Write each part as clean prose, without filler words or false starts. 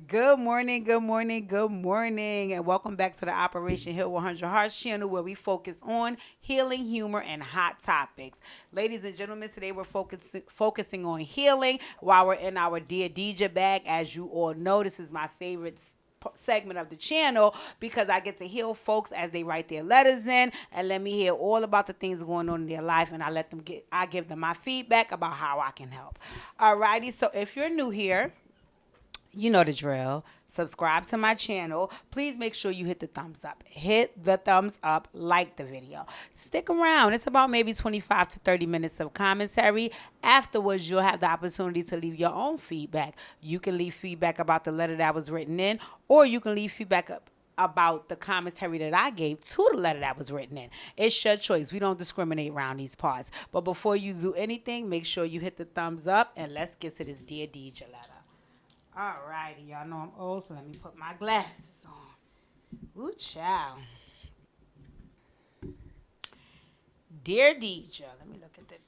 Good morning, good morning, good morning, and welcome back to the Operation Hill 100 Hearts channel where we focus on healing, humor, and hot topics. Ladies and gentlemen, today we're focusing on healing while we're in our Dear DJ bag. As you all know, this is my favorite segment of the channel because I get to heal folks as they write their letters in and let me hear all about the things going on in their life, and I give them my feedback about how I can help. Alrighty, so if you're new here, you know the drill. Subscribe to my channel. Please make sure you hit the thumbs up. Hit the thumbs up, like the video. Stick around. It's about maybe 25 to 30 minutes of commentary. Afterwards, you'll have the opportunity to leave your own feedback. You can leave feedback about the letter that was written in, or you can leave feedback about the commentary that I gave to the letter that was written in. It's your choice. We don't discriminate around these parts. But before you do anything, make sure you hit the thumbs up and let's get to this Dear DJ letter. All righty, y'all know I'm old, so let me put my glasses on. Ooh, child. Dear Deidre, let me look at it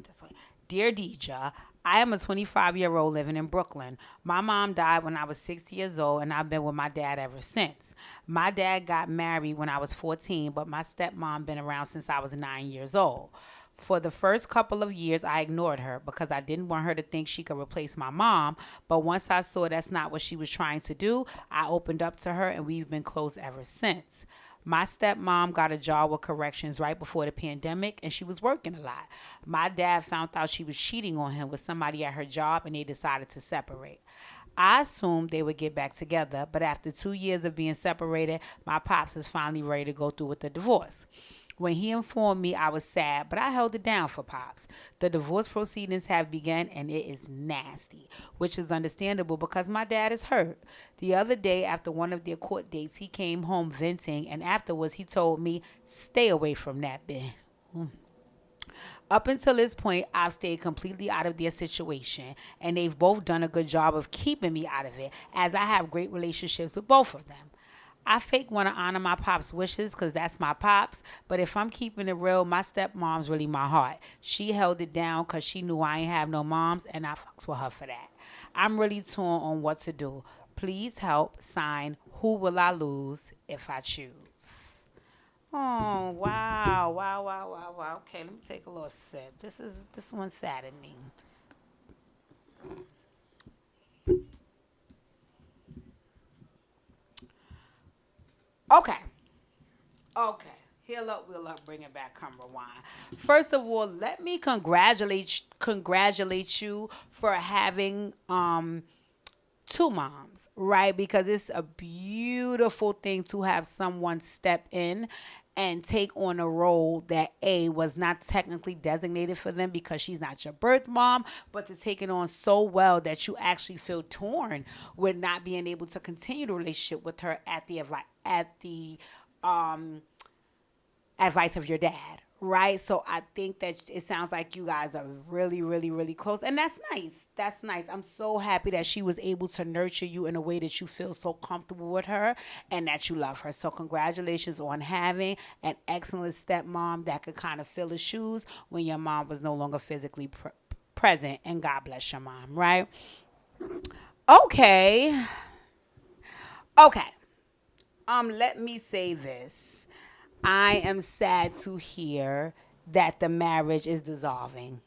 this way. Dear Deidre, I am a 25-year-old living in Brooklyn. My mom died when I was 6 years old, and I've been with my dad ever since. My dad got married when I was 14, but my stepmom been around since I was 9 years old. For the first couple of years, I ignored her because I didn't want her to think she could replace my mom. But once I saw that's not what she was trying to do, I opened up to her, and we've been close ever since. My stepmom got a job with corrections right before the pandemic, and she was working a lot. My dad found out she was cheating on him with somebody at her job, and they decided to separate. I assumed they would get back together, but after 2 years of being separated, my pops is finally ready to go through with the divorce. When he informed me, I was sad, but I held it down for Pops. The divorce proceedings have begun, and it is nasty, which is understandable because my dad is hurt. The other day, after one of their court dates, he came home venting, and afterwards, he told me, "Stay away from that bitch." Up until this point, I've stayed completely out of their situation, and they've both done a good job of keeping me out of it, as I have great relationships with both of them. I fake want to honor my pop's wishes because that's my pops. But if I'm keeping it real, my stepmom's really my heart. She held it down because she knew I ain't have no moms, and I fucks with her for that. I'm really torn on what to do. Please help. Sign. Who will I lose if I choose? Oh wow, wow, wow, wow, wow. Okay, let me take a little sip. This one's sad at me. Okay. Okay. Heal up, wheel up, bring it back, come rewind. First of all, let me congratulate you for having two moms, right? Because it's a beautiful thing to have someone step in and take on a role that A was not technically designated for them because she's not your birth mom, but to take it on so well that you actually feel torn with not being able to continue the relationship with her at the um advice of your dad, right? So I think that it sounds like you guys are really, really, really close. And that's nice. That's nice. I'm so happy that she was able to nurture you in a way that you feel so comfortable with her and that you love her. So congratulations on having an excellent stepmom that could kind of fill the shoes when your mom was no longer physically present. And God bless your mom, right? Okay. Okay. Let me say this. I am sad to hear that the marriage is dissolving.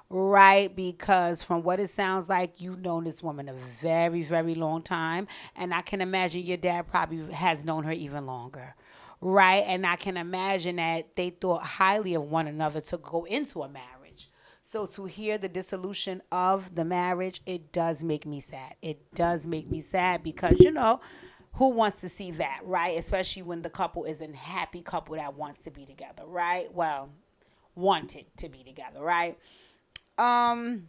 Right? Because from what it sounds like, you've known this woman a very, very long time. And I can imagine your dad probably has known her even longer. Right? And I can imagine that they thought highly of one another to go into a marriage. So to hear the dissolution of the marriage, it does make me sad. It does make me sad because, who wants to see that, right? Especially when the couple is a happy couple that wants to be together, right? Well, wanted to be together, right? Um,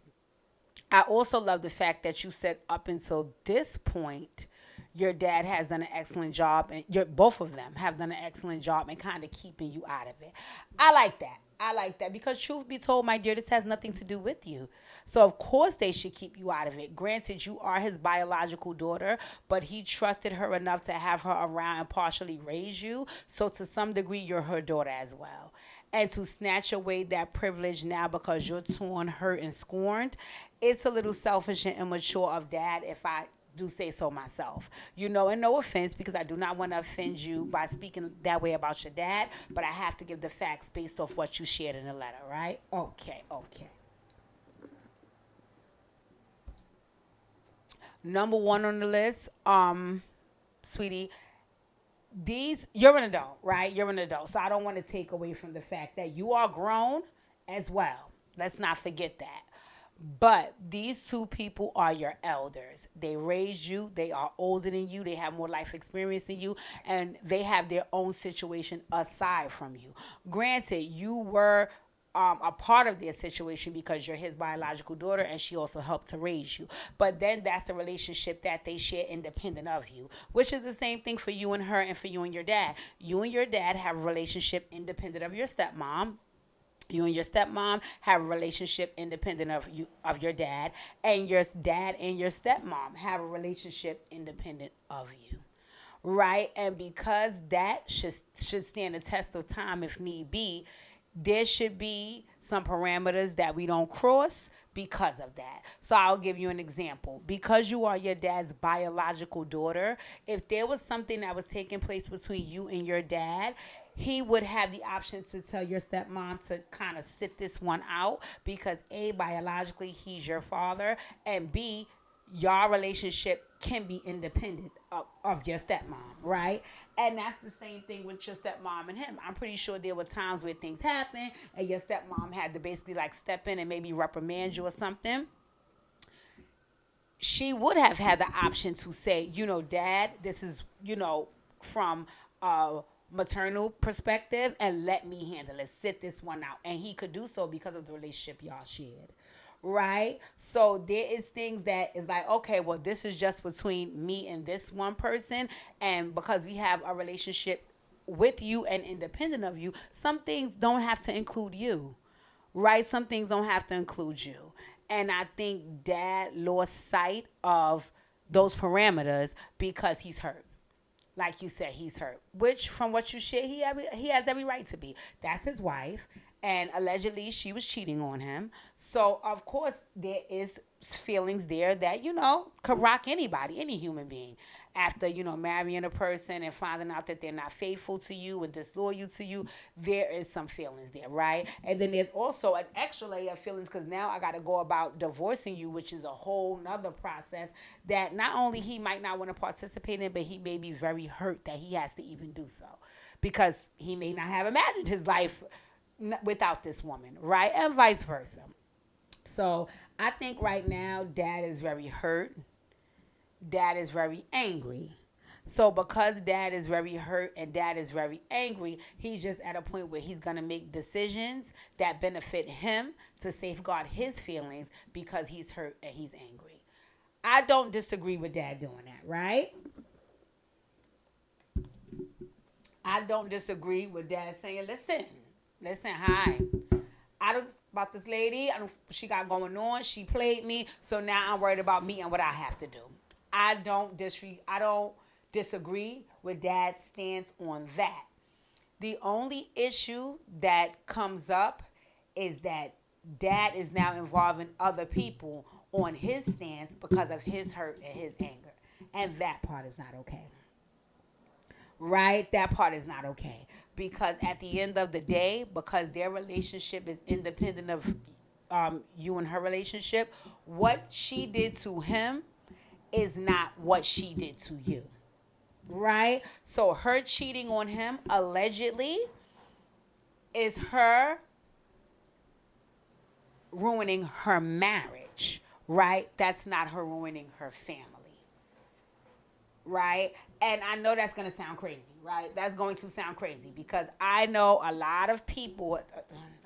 I also love the fact that you said up until this point, your dad has done an excellent job, and your both of them have done an excellent job in kind of keeping you out of it. I like that. I like that because, truth be told, my dear, this has nothing to do with you. So, of course, they should keep you out of it. Granted, you are his biological daughter, but he trusted her enough to have her around and partially raise you. So, to some degree, you're her daughter as well. And to snatch away that privilege now because you're torn, hurt, and scorned, it's a little selfish and immature of dad, if I do say so myself. And no offense, because I do not want to offend you by speaking that way about your dad, but I have to give the facts based off what you shared in the letter, right? Okay, okay. Number one on the list, sweetie, you're an adult, right? You're an adult. So I don't want to take away from the fact that you are grown as well. Let's not forget that. But these two people are your elders. They raised you. They are older than you. They have more life experience than you. And they have their own situation aside from you. Granted, you were a part of their situation because you're his biological daughter and she also helped to raise you. But then that's the relationship that they share independent of you, which is the same thing for you and her and for you and your dad. You and your dad have a relationship independent of your stepmom. You and your stepmom have a relationship independent of your dad, and your dad and your stepmom have a relationship independent of you, right? And because that should stand the test of time if need be, there should be some parameters that we don't cross because of that. So I'll give you an example. Because you are your dad's biological daughter, if there was something that was taking place between you and your dad, he would have the option to tell your stepmom to kind of sit this one out because A, biologically, he's your father, and B, your relationship can be independent of your stepmom, right? And that's the same thing with your stepmom and him. I'm pretty sure there were times where things happened and your stepmom had to basically like step in and maybe reprimand you or something. She would have had the option to say, Dad, this is, from a maternal perspective and let me handle it. Sit this one out. And he could do so because of the relationship y'all shared. Right? So there is things that is like, okay, well, this is just between me and this one person. And because we have a relationship with you and independent of you, some things don't have to include you. Right? Some things don't have to include you. And I think dad lost sight of those parameters because he's hurt. Like you said, he's hurt. Which, from what you share, he has every right to be. That's his wife, and allegedly she was cheating on him. So of course there is feelings there that could rock anybody, any human being. After marrying a person and finding out that they're not faithful to you and disloyal to you, there is some feelings there, right? And then there's also an extra layer of feelings because now I got to go about divorcing you, which is a whole nother process that not only he might not want to participate in, but he may be very hurt that he has to even do so because he may not have imagined his life without this woman, right? And vice versa. So I think right now dad is very hurt. Dad is very angry. So because dad is very hurt and dad is very angry, he's just at a point where he's going to make decisions that benefit him to safeguard his feelings because he's hurt and he's angry. I don't disagree with dad doing that, right? I don't disagree with dad saying, listen, hi. I don't about this lady. I don't she got going on. She played me, so now I'm worried about me and what I have to do. I don't disagree with dad's stance on that. The only issue that comes up is that dad is now involving other people on his stance because of his hurt and his anger. And that part is not okay. Right? That part is not okay. Because at the end of the day, because their relationship is independent of you and her relationship, what she did to him is not what she did to you. Right? So her cheating on him allegedly is her ruining her marriage. Right? That's not her ruining her family. Right? And I know that's going to sound crazy, right? That's going to sound crazy because I know a lot of people,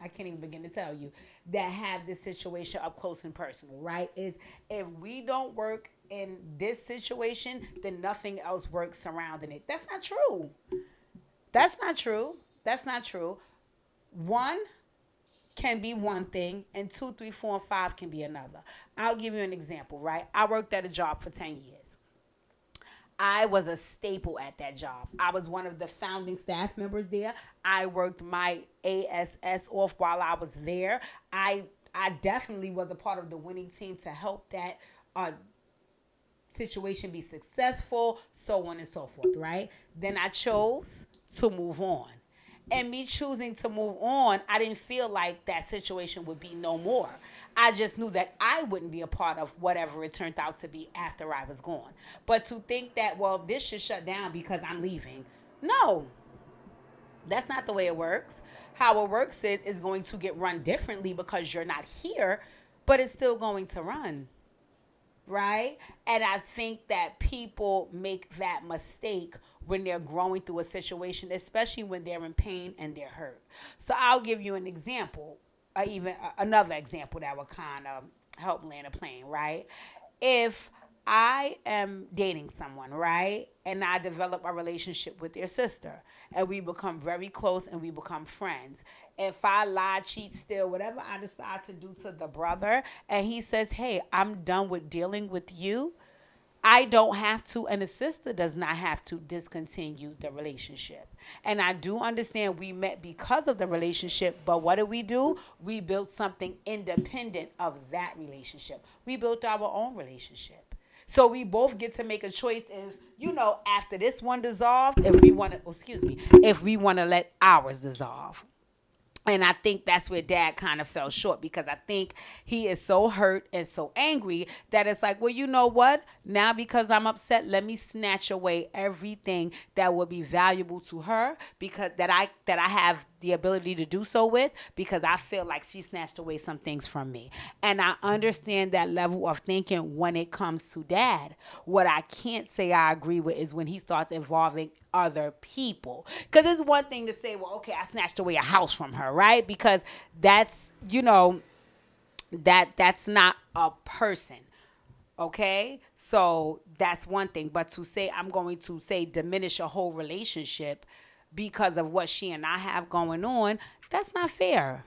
I can't even begin to tell you, that have this situation up close and personal, right? Is if we don't work in this situation, then nothing else works surrounding it. That's not true. That's not true. That's not true. One can be one thing, and two, three, four, and five can be another. I'll give you an example, right? I worked at a job for 10 years. I was a staple at that job. I was one of the founding staff members there. I worked my ASS off while I was there. I definitely was a part of the winning team to help that situation be successful, so on and so forth, right? Then I chose to move on. And me choosing to move on, I didn't feel like that situation would be no more. I just knew that I wouldn't be a part of whatever it turned out to be after I was gone. But to think that, well, this should shut down because I'm leaving. No, that's not the way it works. How it works is it's going to get run differently because you're not here, but it's still going to run, right? And I think that people make that mistake when they're growing through a situation, especially when they're in pain and they're hurt. So I'll give you an example, even another example that would kind of help land a plane, right? If I am dating someone, right? And I develop a relationship with their sister, and we become very close and we become friends. If I lie, cheat, steal, whatever I decide to do to the brother, and he says, hey, I'm done with dealing with you, I don't have to, and the sister does not have to discontinue the relationship. And I do understand we met because of the relationship, but what did we do? We built something independent of that relationship. We built our own relationship. So we both get to make a choice if, after this one dissolved, if we want to, if we want to let ours dissolve. And I think that's where Dad kind of fell short, because I think he is so hurt and so angry that it's like, well, you know what? Now because I'm upset, let me snatch away everything that would be valuable to her, because that I have the ability to do so with, because I feel like she snatched away some things from me. And I understand that level of thinking when it comes to Dad. What I can't say I agree with is when he starts involving other people. Because it's one thing to say, well, okay, I snatched away a house from her, right? Because that's, that's not a person. Okay? So that's one thing. But to say I'm going to say diminish a whole relationship because of what she and I have going on, that's not fair.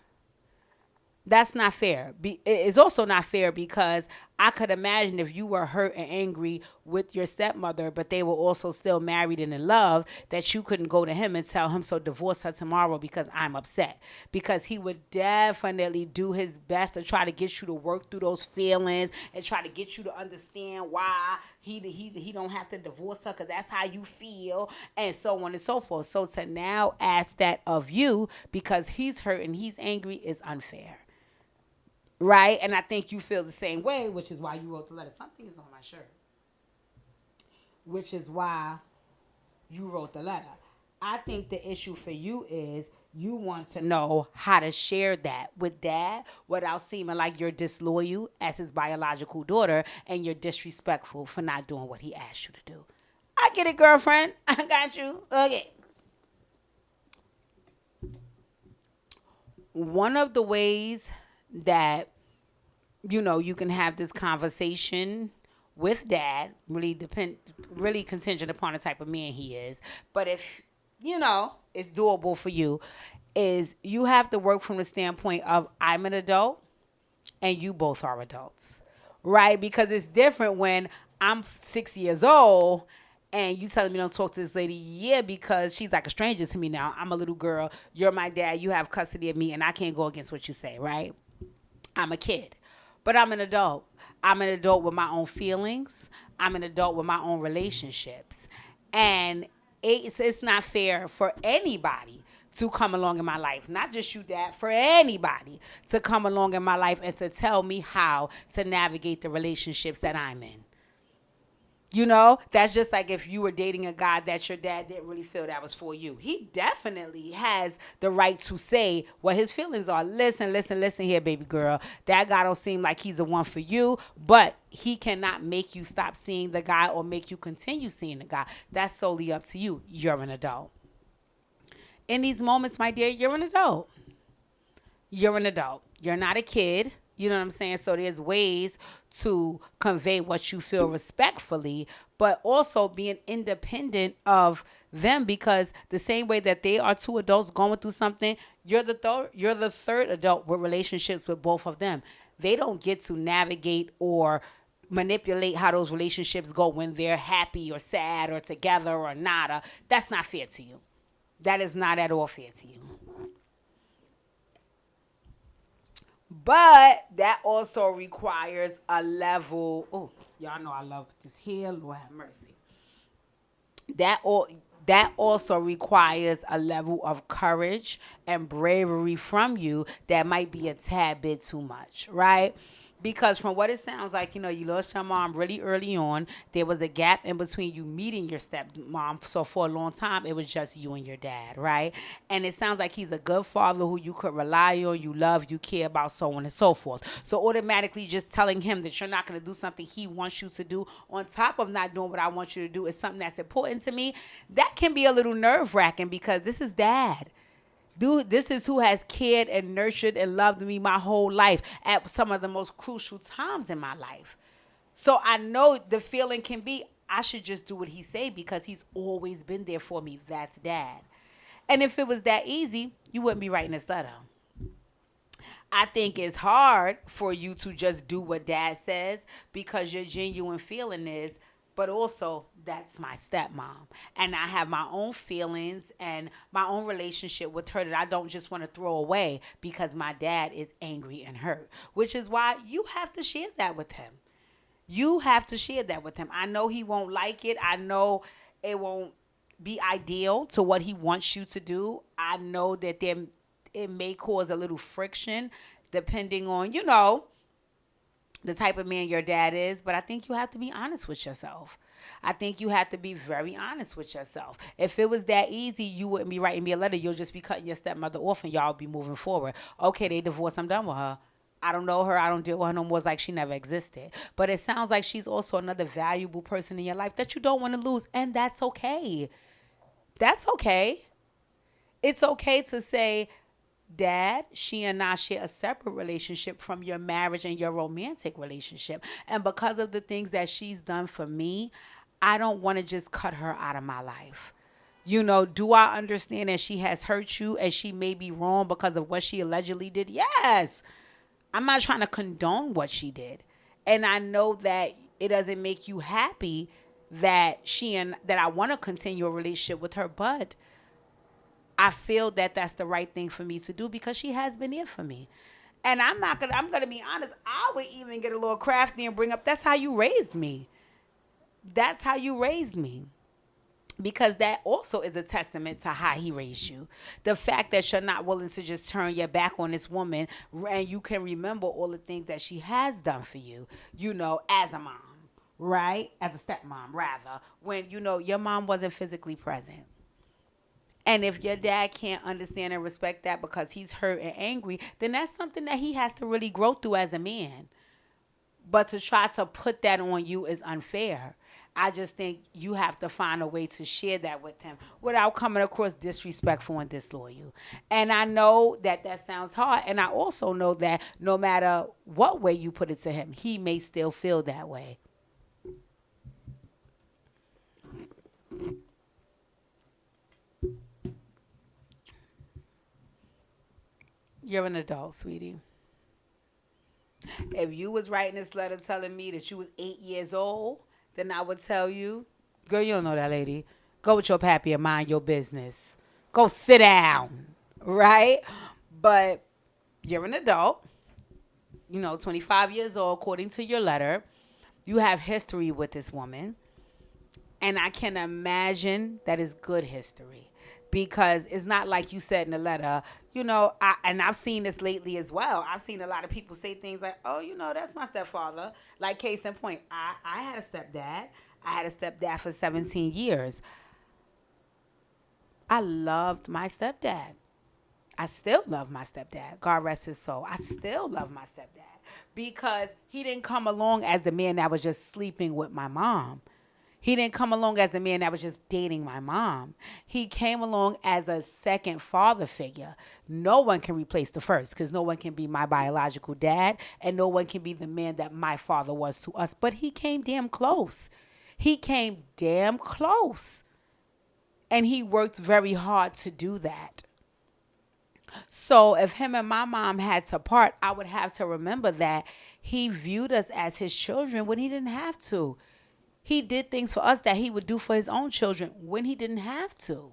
That's not fair. It's also not fair because I could imagine if you were hurt and angry with your stepmother, but they were also still married and in love, that you couldn't go to him and tell him, so divorce her tomorrow because I'm upset. Because he would definitely do his best to try to get you to work through those feelings and try to get you to understand why he don't have to divorce her because that's how you feel, and so on and so forth. So to now ask that of you because he's hurt and he's angry is unfair. Right? And I think you feel the same way, which is why you wrote the letter. Something is on my shirt. Which is why you wrote the letter. I think the issue for you is you want to know how to share that with Dad without seeming like you're disloyal as his biological daughter and you're disrespectful for not doing what he asked you to do. I get it, girlfriend. I got you. Okay. One of the ways that you can have this conversation with Dad, really contingent upon the type of man he is, but if it's doable for you, is you have to work from the standpoint of I'm an adult and you both are adults, right? Because it's different when I'm 6 years old and you telling me don't talk to this lady, yeah, because she's like a stranger to me now. I'm a little girl, you're my dad, you have custody of me, and I can't go against what you say, right? I'm a kid, but I'm an adult. I'm an adult with my own feelings. I'm an adult with my own relationships. And it's not fair for anybody to come along in my life, not just you, Dad, for anybody to come along in my life and to tell me how to navigate the relationships that I'm in. That's just like if you were dating a guy that your dad didn't really feel that was for you. He definitely has the right to say what his feelings are. Listen here, baby girl. That guy don't seem like he's the one for you, but he cannot make you stop seeing the guy or make you continue seeing the guy. That's solely up to you. You're an adult. In these moments, my dear, you're an adult. You're an adult. You're not a kid. You know what I'm saying? So there's ways to convey what you feel respectfully, but also being independent of them, because the same way that they are two adults going through something, you're the third adult with relationships with both of them. They don't get to navigate or manipulate how those relationships go when they're happy or sad or together or nada. That's not fair to you. That is not at all fair to you. But that also requires a level. Oh, y'all know I love this here. Lord have mercy. that all that also requires a level of courage and bravery from you that might be a tad bit too much, right? Because from what it sounds like, you lost your mom really early on. There was a gap in between you meeting your stepmom. So for a long time, it was just you and your dad, right? And it sounds like he's a good father who you could rely on, you love, you care about, so on and so forth. So automatically just telling him that you're not going to do something he wants you to do on top of not doing what I want you to do is something that's important to me. That can be a little nerve wracking because this is dad. Dude, this is who has cared and nurtured and loved me my whole life at some of the most crucial times in my life. So I know the feeling can be, I should just do what he say because he's always been there for me. That's dad. And if it was that easy, you wouldn't be writing this letter. I think it's hard for you to just do what dad says because your genuine feeling is, but also that's my stepmom. And I have my own feelings and my own relationship with her that I don't just want to throw away because my dad is angry and hurt, which is why you have to share that with him. You have to share that with him. I know he won't like it. I know it won't be ideal to what he wants you to do. I know that it may cause a little friction depending on, the type of man your dad is, but I think you have to be honest with yourself. I think you have to be very honest with yourself. If it was that easy, you wouldn't be writing me a letter. You'll just be cutting your stepmother off and y'all be moving forward. Okay, they divorced. I'm done with her. I don't know her. I don't deal with her no more. It's like she never existed. But it sounds like she's also another valuable person in your life that you don't want to lose. And that's okay. That's okay. It's okay to say, Dad, she and I share a separate relationship from your marriage and your romantic relationship. And because of the things that she's done for me, I don't want to just cut her out of my life. Do I understand that she has hurt you and she may be wrong because of what she allegedly did? Yes. I'm not trying to condone what she did. And I know that it doesn't make you happy that I want to continue a relationship with her, but I feel that that's the right thing for me to do because she has been there for me. And I'm gonna be honest, I would even get a little crafty and bring up that's how you raised me. That's how you raised me. Because that also is a testament to how he raised you. The fact that you're not willing to just turn your back on this woman and you can remember all the things that she has done for you, as a mom, right? As a stepmom, rather, when, your mom wasn't physically present. And if your dad can't understand and respect that because he's hurt and angry, then that's something that he has to really grow through as a man. But to try to put that on you is unfair. I just think you have to find a way to share that with him without coming across disrespectful and disloyal. And I know that that sounds hard. And I also know that no matter what way you put it to him, he may still feel that way. You're an adult, sweetie. If you was writing this letter telling me that you was 8 years old, then I would tell you, girl, you don't know that lady. Go with your pappy and mind your business. Go sit down, right? But you're an adult, 25 years old, according to your letter. You have history with this woman. And I can imagine that is good history because it's not like you said in the letter, and I've seen this lately as well. I've seen a lot of people say things like, oh, that's my stepfather. Like, case in point, I had a stepdad. I had a stepdad for 17 years. I loved my stepdad. I still love my stepdad. God rest his soul. I still love my stepdad because he didn't come along as the man that was just sleeping with my mom. He didn't come along as a man that was just dating my mom. He came along as a second father figure. No one can replace the first because no one can be my biological dad and no one can be the man that my father was to us. But he came damn close. He came damn close. And he worked very hard to do that. So if him and my mom had to part, I would have to remember that he viewed us as his children when he didn't have to. He did things for us that he would do for his own children when he didn't have to.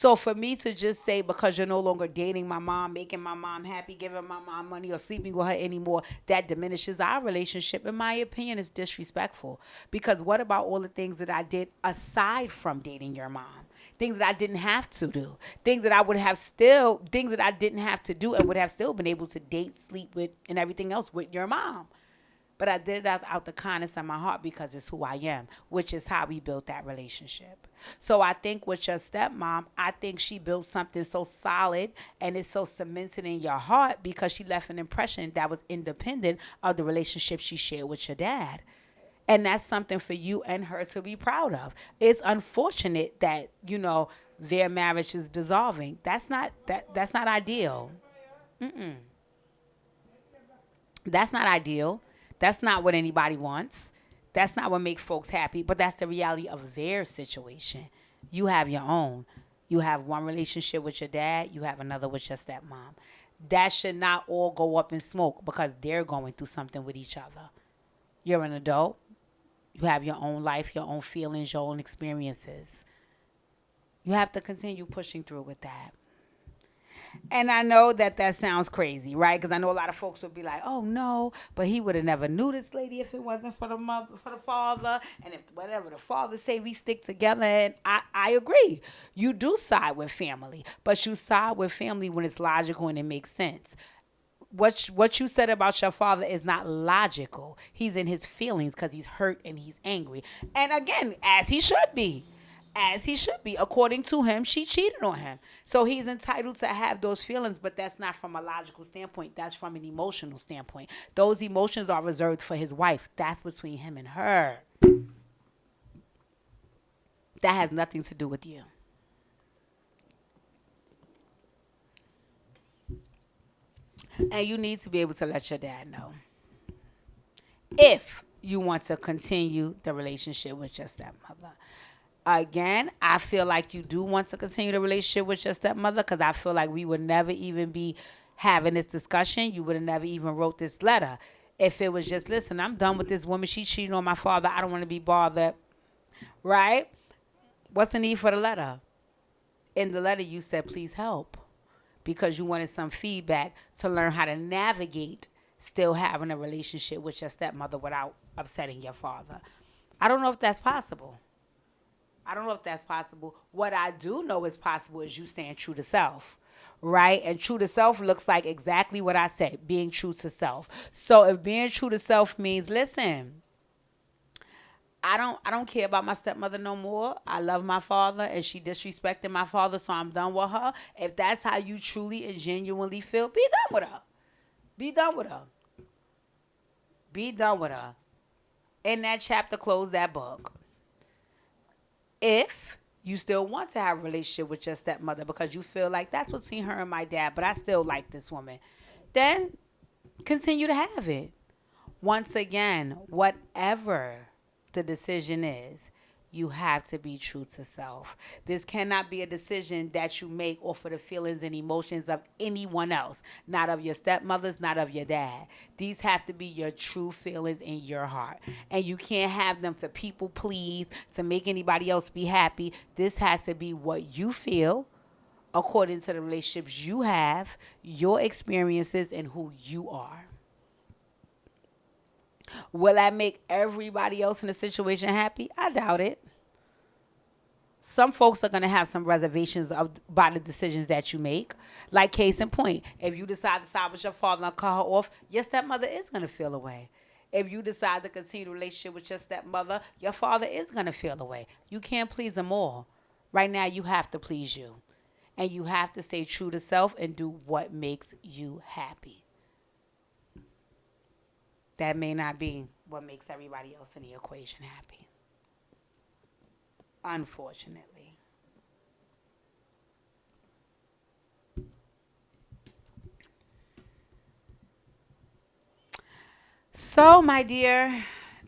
So for me to just say because you're no longer dating my mom, making my mom happy, giving my mom money or sleeping with her anymore, that diminishes our relationship, in my opinion, is disrespectful. Because what about all the things that I did aside from dating your mom? Things that I didn't have to do, things that I would have still, things that I didn't have to do and would have still been able to date, sleep with, and everything else with your mom. But I did it out the kindness of my heart because it's who I am, which is how we built that relationship. So I think with your stepmom, I think she built something so solid and it's so cemented in your heart because she left an impression that was independent of the relationship she shared with your dad. And that's something for you and her to be proud of. It's unfortunate that, their marriage is dissolving. That's not ideal. That's not ideal. That's not what anybody wants. That's not what makes folks happy, but that's the reality of their situation. You have your own. You have one relationship with your dad, you have another with your stepmom. That should not all go up in smoke because they're going through something with each other. You're an adult. You have your own life, your own feelings, your own experiences. You have to continue pushing through with that. And I know that sounds crazy, right? Because I know a lot of folks would be like, "Oh no, but he would have never knew this lady if it wasn't for the mother, for the father, and if whatever the father say, we stick together." And I agree, you do side with family, but you side with family when it's logical and it makes sense. What you said about your father is not logical. He's in his feelings because he's hurt and he's angry, and again, as he should be, as he should be. According to him, she cheated on him. So he's entitled to have those feelings, but that's not from a logical standpoint. That's from an emotional standpoint. Those emotions are reserved for his wife. That's between him and her. That has nothing to do with you. And you need to be able to let your dad know if you want to continue the relationship with your stepmother. Again, I feel like you do want to continue the relationship with your stepmother because I feel like we would never even be having this discussion. You would have never even wrote this letter if it was just, listen, I'm done with this woman. She cheating on my father. I don't want to be bothered. Right? What's the need for the letter? In the letter, you said, please help because you wanted some feedback to learn how to navigate still having a relationship with your stepmother without upsetting your father. I don't know if that's possible. I don't know if that's possible. What I do know is possible is you staying true to self, right? And true to self looks like exactly what I said, being true to self. So if being true to self means, listen, I don't care about my stepmother no more. I love my father and she disrespected my father, so I'm done with her. If that's how you truly and genuinely feel, be done with her. Be done with her. Be done with her. In that chapter, close that book. If you still want to have a relationship with your stepmother because you feel like that's between her and my dad, but I still like this woman, then continue to have it. Once again, whatever the decision is, you have to be true to self. This cannot be a decision that you make off of the feelings and emotions of anyone else, not of your stepmothers, not of your dad. These have to be your true feelings in your heart. And you can't have them to people please, to make anybody else be happy. This has to be what you feel according to the relationships you have, your experiences, and who you are. Will that make everybody else in the situation happy? I doubt it. Some folks are going to have some reservations about the decisions that you make. Like case in point, if you decide to side with your father and cut her off, your stepmother is going to feel away. If you decide to continue the relationship with your stepmother, your father is going to feel away. You can't please them all. Right now, you have to please you. And you have to stay true to self and do what makes you happy. That may not be what makes everybody else in the equation happy. Unfortunately. So, my dear,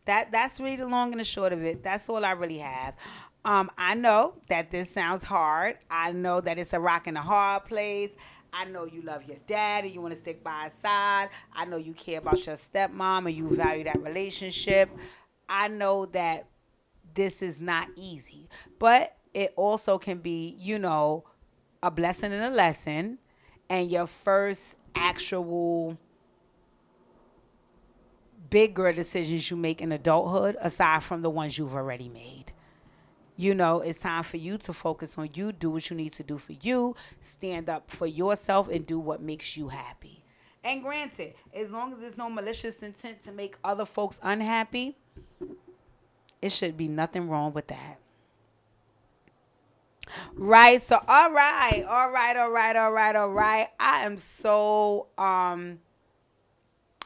that's really the long and the short of it. That's all I really have. I know that this sounds hard. I know that it's a rock and a hard place. I know you love your dad and you want to stick by his side. I know you care about your stepmom and you value that relationship. I know that this is not easy, but it also can be, a blessing and a lesson, and your first actual bigger decisions you make in adulthood, aside from the ones you've already made. It's time for you to focus on you, do what you need to do for you, stand up for yourself, and do what makes you happy. And granted, as long as there's no malicious intent to make other folks unhappy, it should be nothing wrong with that. Right. So, all right. All right. All right. All right. All right. I am so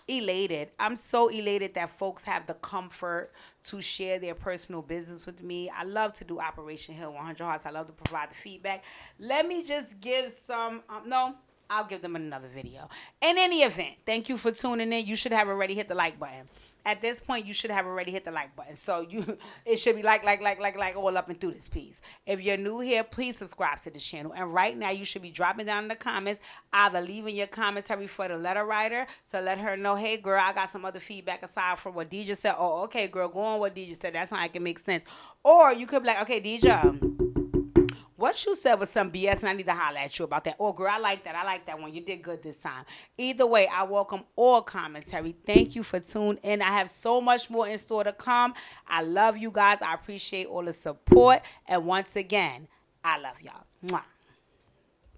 elated. I'm so elated that folks have the comfort to share their personal business with me. I love to do Operation Hill 100 Hearts. I love to provide the feedback. Let me just give some, no, I'll give them another video. In any event, thank you for tuning in. You should have already hit the like button. At this point, you should have already hit the like button. So it should be like all up and through this piece. If you're new here, please subscribe to this channel. And right now, you should be dropping down in the comments, either leaving your commentary for the letter writer to let her know, hey, girl, I got some other feedback aside from what Deja said. Oh, okay, girl, go on what Deja said. That's how it can make sense. Or you could be like, okay, Deja, what you said was some BS, and I need to holler at you about that. Oh, girl, I like that. I like that one. You did good this time. Either way, I welcome all commentary. Thank you for tuning in. I have so much more in store to come. I love you guys. I appreciate all the support. And once again, I love y'all. Mwah.